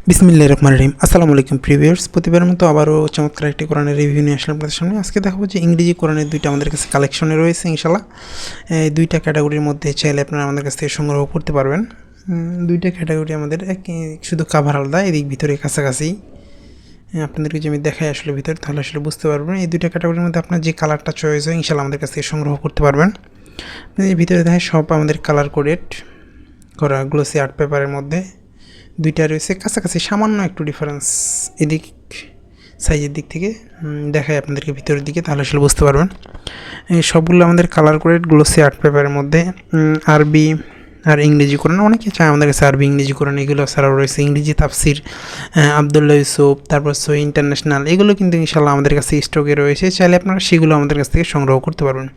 বিসমিল্লাহির রহমানির রহিম। আসসালামু আলাইকুম প্রিভিউয়ার্স, প্রতিবারের মতো আবারও চমৎকার একটি কোরআনের রিভিউ নিয়ে আসলাম আপনাদের সামনে। আজকে দেখাবো যে ইংরেজি কোরআনের দুইটা আমাদের কাছে কালেকশনে রয়েছে ইনশাল্লাহ। এই দুইটা ক্যাটাগরির মধ্যে চাইলে আপনারা আমাদের কাছ থেকে সংগ্রহ করতে পারবেন। দুইটা ক্যাটাগরি আমাদের শুধু কাভার আলাদা, এদিক ভিতরে কাছাকাছি। আপনাদেরকে যে আমি দেখাই আসলে ভিতরে, তাহলে আসলে বুঝতে পারবেন। এই দুইটা ক্যাটাগরির মধ্যে আপনার যে কালারটা চয়েস হয় ইনশাল্লাহ আমাদের কাছ থেকে সংগ্রহ করতে পারবেন। ভিতরে দেখায় সব আমাদের কালার কোডেড করা গ্লোসি আর্ট পেপারের মধ্যে দুইটা রয়েছে, কাছাকাছি সামান্য একটু ডিফারেন্স এদিক সাইজের দিক থেকে দেখায় আপনাদেরকে ভিতরের দিকে, তাহলে আসলে বুঝতে পারবেন। এই সবগুলো আমাদের কালার করে গ্লোসি আর্ট পেপারের মধ্যে আরবি আর ইংরেজি কোরআন। অনেকে চায় আমাদের কাছে আরবি ইংরেজি কোরআন, এগুলো ছাড়াও রয়েছে ইংরেজি তাফসির, আবদুল্লাহ ইউসুফ, তারপর সহি ইন্টারন্যাশনাল, এগুলো কিন্তু ইনশাল্লাহ আমাদের কাছে স্টকে রয়েছে। চাইলে আপনারা সেগুলো আমাদের কাছ থেকে সংগ্রহ করতে পারবেন।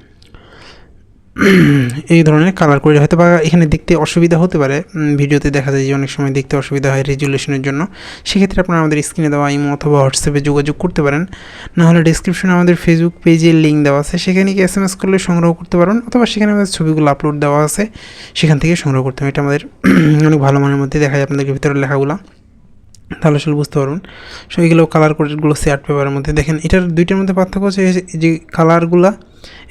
এই ধরনের কালার করে হয়তো বা এখানে দেখতে অসুবিধা হতে পারে, ভিডিওতে দেখা যায় যে অনেক সময় দেখতে অসুবিধা হয় রেজুলেশনের জন্য। সেক্ষেত্রে আপনারা আমাদের স্ক্রিনে দেওয়া ইমো অথবা হোয়াটসঅ্যাপে যোগাযোগ করতে পারেন, নাহলে ডিসক্রিপশনে আমাদের ফেসবুক পেজের লিঙ্ক দেওয়া আছে, সেখানে গিয়ে SMS করলে সংগ্রহ করতে পারবেন, অথবা সেখানে আমাদের ছবিগুলো আপলোড দেওয়া আছে, সেখান থেকে সংগ্রহ করতে হবে। এটা আমাদের অনেক ভালো মানের মধ্যে দেখা যায় আপনাদেরকে ভিতরের লেখাগুলো, তাহলে আসলে বুঝতে পারবেন। সো এইগুলো কালার কোডেডগুলো আর্ট পেপারের মধ্যে দেখেন। এটার দুইটার মধ্যে পার্থক্য হচ্ছে যে কালারগুলো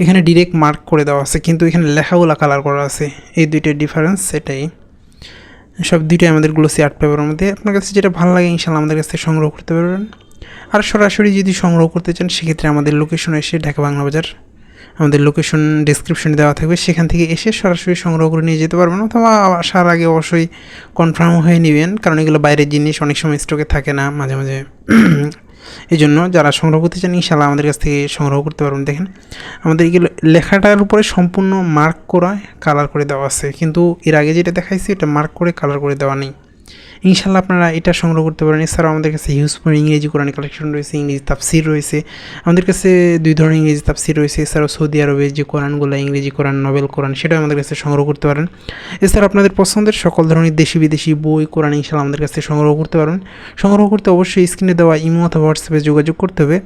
এখানে ডিরেক্ট মার্ক করে দেওয়া আছে, কিন্তু এখানে লেখাগুলো কালার করা আছে। এই দুইটার ডিফারেন্স সেটাই। সব দুইটাই আমাদের আর্ট পেপারের মধ্যে। আপনার কাছে যেটা ভালো লাগে ইনশাল্লাহ আমাদের কাছ থেকে সংগ্রহ করতে পারবেন। আর সরাসরি যদি সংগ্রহ করতে চান সেক্ষেত্রে আমাদের লোকেশন এসে ঢাকা বাংলা বাজার, আমাদের লোকেশন ডেসক্রিপশনে দেওয়া থাকবে, সেখান থেকে এসে সরাসরি সংগ্রহ করে নিয়ে যেতে পারবেন, অথবা আসার আগে অবশ্যই কনফার্ম হয়ে নেবেন, কারণ এগুলো বাইরের জিনিস, অনেক সময় স্টকে থাকে না মাঝে মাঝে। এই জন্য যারা সংগ্রহ করতে চান ইনশাল্লাহ আমাদের কাছ থেকে সংগ্রহ করতে পারবেন। দেখেন আমাদের এগুলো লেখাটার উপরে সম্পূর্ণ মার্ক করা কালার করে দেওয়া আছে, কিন্তু এর আগে যেটা দেখাইছি এটা মার্ক করে কালার করে দেওয়া নেই। ইনশাল্লাহ আপনারা এটা সংগ্রহ করতে পারেন। এছাড়াও আমাদের কাছে হিউজ পরিমাণ ইংরেজি কোরআন কালেকশন রয়েছে, ইংরেজি তাফসির রয়েছে। আমাদের কাছে দুই ধরনের ইংরেজি তাফসির রয়েছে। এছাড়াও সৌদি আরবের যে কোরআনগুলো ইংরেজি কোরআন, নোবেল কোরআন, সেটাও আমাদের কাছে সংগ্রহ করতে পারেন। এছাড়া আপনাদের পছন্দের সকল ধরনের দেশি বিদেশি বই কোরআন ইনশাল্লাহ আমাদের কাছে সংগ্রহ করতে পারেন। সংগ্রহ করতে অবশ্যই স্ক্রিনে দেওয়া ইমো অথবা হোয়াটসঅ্যাপে যোগাযোগ করতে হবে।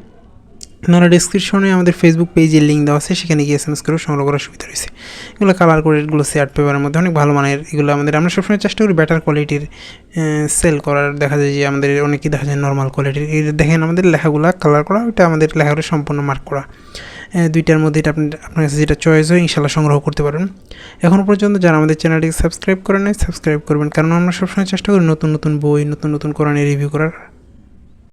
আপনারা ডিসক্রিপশনে আমাদের ফেসবুক পেজের লিঙ্ক দেওয়া আছে, সেখানে গিয়ে SMS করে সংগ্রহ করার সুবিধা রয়েছে। এগুলো কালার করে আর্ট পেপারের মধ্যে অনেক ভালো মানের। এগুলো আমরা সবসময় চেষ্টা করি বেটার কোয়ালিটির সেল করার। দেখা যায় যে আমাদের অনেকেই দেখা যায় নর্মাল কোয়ালিটির। এই দেখেন আমাদের লেখাগুলো কালার করা, ওইটা আমাদের লেখাগুলো সম্পূর্ণ মার্ক করা। দুইটার মধ্যে এটা আপনার কাছে যেটা চয়েস হয় ইনশাল্লাহ সংগ্রহ করতে পারেন। এখনও পর্যন্ত যারা আমাদের চ্যানেলটিকে সাবস্ক্রাইব করেন নাই সাবস্ক্রাইব করবেন, কারণ আমরা সবসময় চেষ্টা করি নতুন নতুন বই, নতুন নতুন কোরআনের রিভিউ করার।